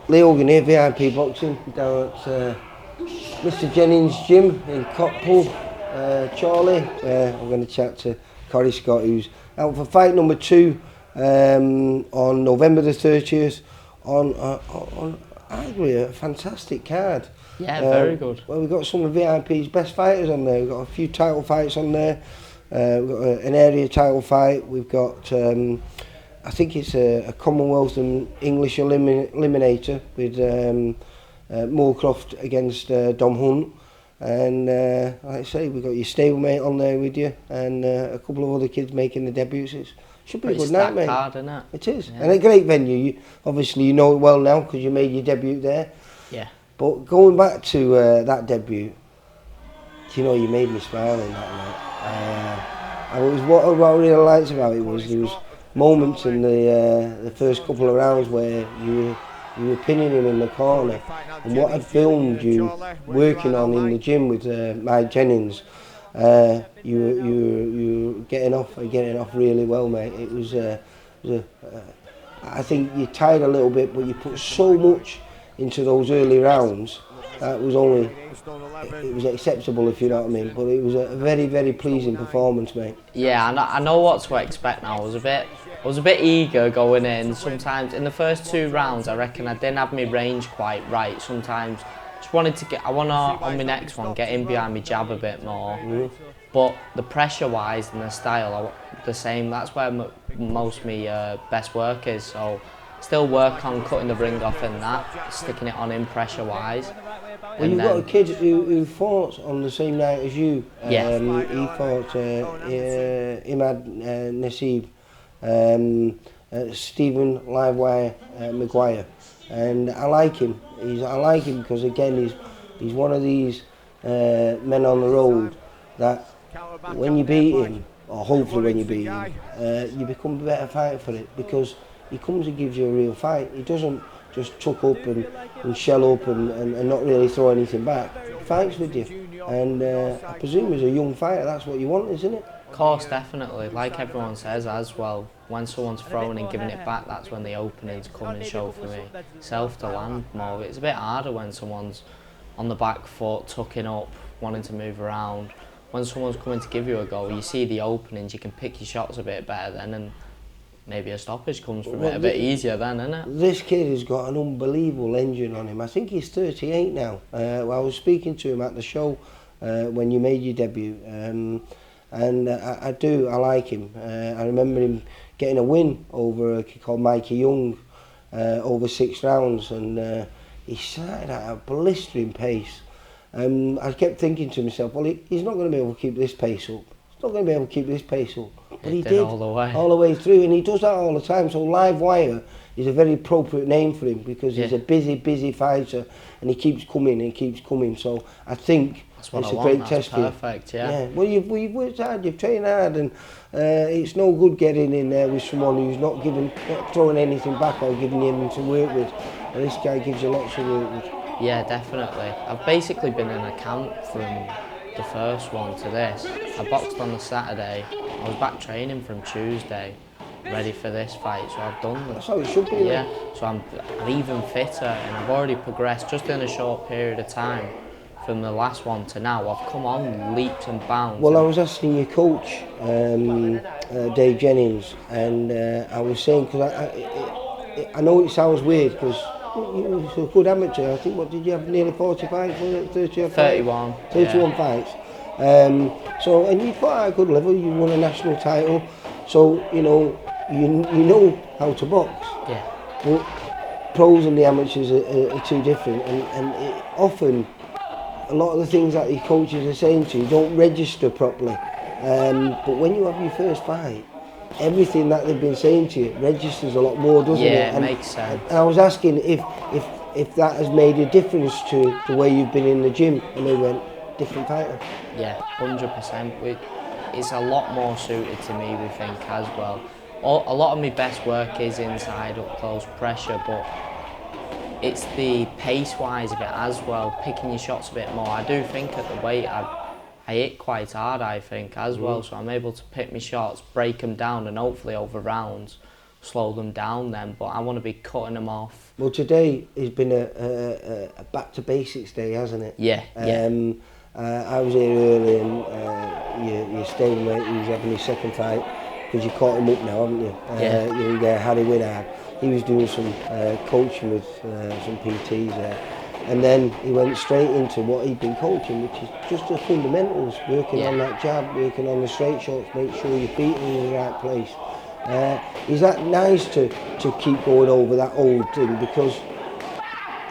Lee Hogan here, VIP Boxing, down at Mr Jennings' gym in Cockpool. Charlie, I'm going to chat to Corey Scott, who's out for fight number 2 on November the 30th on arguably a fantastic card. Yeah, very good. Well, we've got some of VIP's best fighters on there. We've got a few title fights on there. We've got an area title fight. We've got, I think it's a Commonwealth and English eliminator with Moorcroft against Dom Hunt. And like I say, we've got your stablemate on there with you, and a couple of other kids making the debuts. It should be a good night, mate. Hard, isn't it? It is, yeah. And a great venue. Obviously, you know it well now because you made your debut there. Yeah. But going back to that debut, you know, you made me smile in that night. And it was what I really liked about it was there was moments in the first couple of rounds where you were pinning him in the corner, and what I'd filmed you working on in the gym with Mike Jennings, you were getting off really well, mate. It was I think you tired a little bit, but you put so much into those early rounds that it was acceptable, if you know what I mean. But it was a very, very pleasing performance, mate. Yeah, I know what to expect now. I was a bit eager going in. Sometimes in the first 2 rounds, I reckon I didn't have my range quite right. Sometimes just wanted to get. I want to on my next one get in behind my jab a bit more. But the pressure-wise and the style, the same. That's where most of my best work is. So still work on cutting the ring off and that, sticking it on him pressure-wise. Well, you've got a kid who fought on the same night as you. Yeah. He fought Imad Naseeb, Steven Livewire Maguire, and I like him. I like him because again he's one of these men on the road that when you beat him, or hopefully when you beat him, you become a better fighter for it, because he comes and gives you a real fight. He doesn't just tuck up and shell up and not really throw anything back. He fights with you, and I presume as a young fighter that's what you want, isn't it? Of course, definitely. Like everyone says as well, when someone's throwing and giving it back, that's when the openings come and show for me. Self to land more. It's a bit harder when someone's on the back foot, tucking up, wanting to move around. When someone's coming to give you a go, you see the openings, you can pick your shots a bit better then, and maybe a stoppage comes from it a bit easier then, isn't it? This kid has got an unbelievable engine on him. I think he's 38 now. I was speaking to him at the show when you made your debut, and I like him. I remember him getting a win over a kid called Mikey Young over 6 rounds, and he started at a blistering pace. I kept thinking to myself, well, he's not going to be able to keep this pace up. He's not going to be able to keep this pace up. But he did all the way through, and he does that all the time. So Livewire is a very appropriate name for him, because he's a busy fighter, and he keeps coming. So I think it's a great test for you. Perfect, yeah. Well, you've worked hard, you've trained hard, and it's no good getting in there with someone who's not throwing anything back or giving you anything to work with. And this guy gives you lots to work with. Yeah, definitely. I've basically been in a camp from the first one to this. I boxed on the Saturday. I was back training from Tuesday, ready for this fight. So I've done this. That's how it should be. Yeah. So I'm even fitter, and I've already progressed just in a short period of time from the last one to now. I've come on leaps and bounds. Well, I was asking your coach, Dave Jennings, and I was saying, because I know it sounds weird, because you're a good amateur. I think, what did you have, nearly 40 fights, was it? 31. 31 fights. So, and you fought at a good level, you won a national title, so, you know how to box. Yeah. But pros and the amateurs are too different, and often, a lot of the things that your coaches are saying to you don't register properly. But when you have your first fight, everything that they've been saying to you registers a lot more, doesn't it? Yeah, it makes sense. And I was asking if that has made a difference to the way you've been in the gym, and they went, different fighter. Yeah, 100%. It's a lot more suited to me, we think, as well. A lot of my best work is inside, up close pressure, but it's the pace-wise of it as well, picking your shots a bit more. I do think at the weight I hit quite hard, I think, as well, so I'm able to pick my shots, break them down, and hopefully over rounds slow them down then, but I want to be cutting them off. Well, today has been a back to basics day, hasn't it? Yeah, I was here early and your stablemate, he was having his second fight, because you caught him up now, haven't you? Harry Winard. He was doing some coaching with some PTs there. And then he went straight into what he'd been coaching, which is just the fundamentals, working on that jab, working on the straight shots, make sure your feet are in the right place. Is that nice to keep going over that old thing, because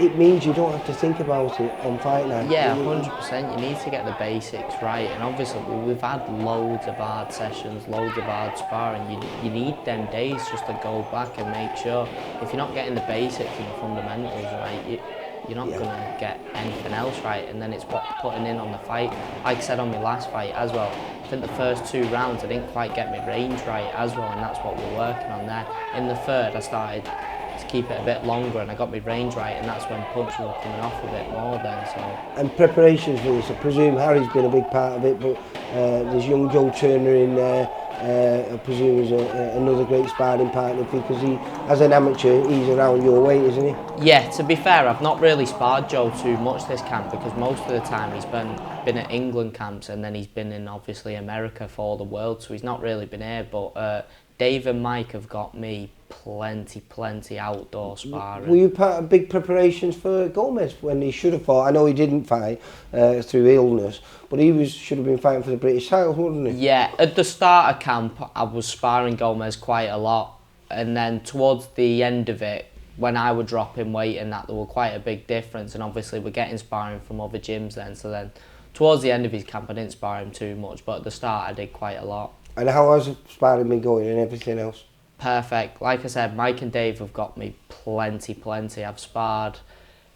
it means you don't have to think about it on fight night? Yeah, 100%. You need to get the basics right, and obviously we've had loads of hard sessions, loads of hard sparring. You need them days just to go back and make sure, if you're not getting the basics and the fundamentals right, you're not going to get anything else right, and then it's what putting in on the fight. Like I said on my last fight as well, I think the first 2 rounds I didn't quite get my range right as well, and that's what we're working on there. In the third I started to keep it a bit longer and I got my range right, and that's when punches were coming off a bit more then. So. And preparations for this, I presume Harry's been a big part of it, but there's young Joe Turner in there. I presume is another great sparring partner, because he, as an amateur, he's around your weight, isn't he? Yeah, to be fair, I've not really sparred Joe too much this camp, because most of the time he's been at England camps, and then he's been in obviously America for the world, so he's not really been here. But Dave and Mike have got me plenty outdoor sparring. Were you part of big preparations for Gomez when he should have fought? I know he didn't fight through illness, but he should have been fighting for the British title, wouldn't he? Yeah, at the start of camp I was sparring Gomez quite a lot, and then towards the end of it, when I would drop in weight and that, there were quite a big difference, and obviously we're getting sparring from other gyms then, so then towards the end of his camp I didn't spar him too much, but at the start I did quite a lot. And how has sparring been going and everything else? Perfect. Like I said, Mike and Dave have got me plenty. I've sparred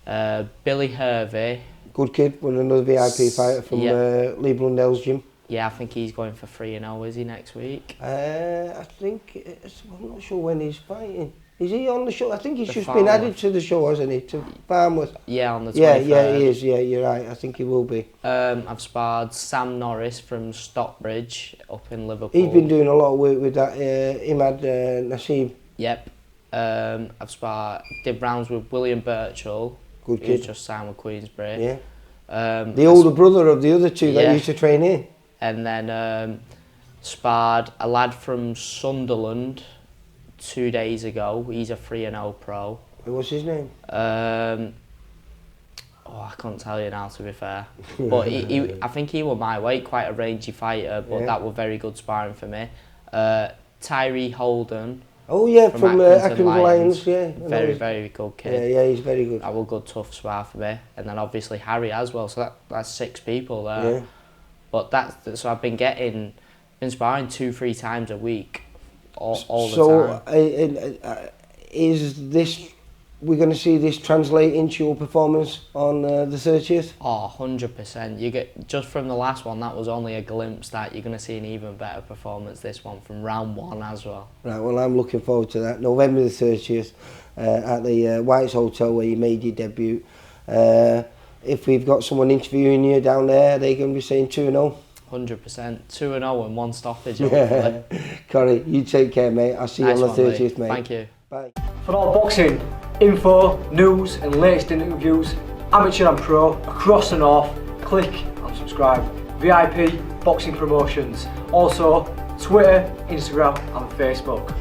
Billy Hervey. Good kid, with another VIP fighter from Lee Blundell's gym. Yeah, I think he's going for 3-0, is he, next week? I think, I'm not sure when he's fighting. Is he on the show? I think he's just been added to the show, hasn't he? To Farmworth. Yeah, on the 23rd. Yeah, he is. Yeah, you're right. I think he will be. I've sparred Sam Norris from Stockbridge up in Liverpool. He's been doing a lot of work with that Imad Nassim. Yep. I've did rounds with William Birchall. Good kid. Who's just signed with Queensbury. Yeah. The older brother of the other two that used to train here. And then sparred a lad from Sunderland 2 days ago. He's a 3-0 pro. What's his name? I can't tell you now, to be fair. But I think he was my weight, quite a rangy fighter, but that was very good sparring for me. Tyree Holden. Oh yeah, from Accrington Lions. Yeah. Very good kid. Yeah, he's very good. That was a good tough spar for me. And then obviously Harry as well, so that's 6 people there. Yeah. But so I've been sparring 2-3 times a week. All the time. So, is this, we're going to see this translate into your performance on the 30th? Oh, 100%. You get, just from the last one, that was only a glimpse that you're going to see an even better performance this one from round 1 as well. Right, well, I'm looking forward to that. November the 30th at the White's Hotel where you made your debut. If we've got someone interviewing you down there, are they going to be saying 2-0? 100%. 2-0 and 1 stoppage, hopefully. Corey, you take care, mate. I'll see you on the 30th, mate. Thank you. Bye. For all boxing info, news and latest interviews, amateur and pro, across the north, click and subscribe. VIP Boxing Promotions. Also, Twitter, Instagram and Facebook.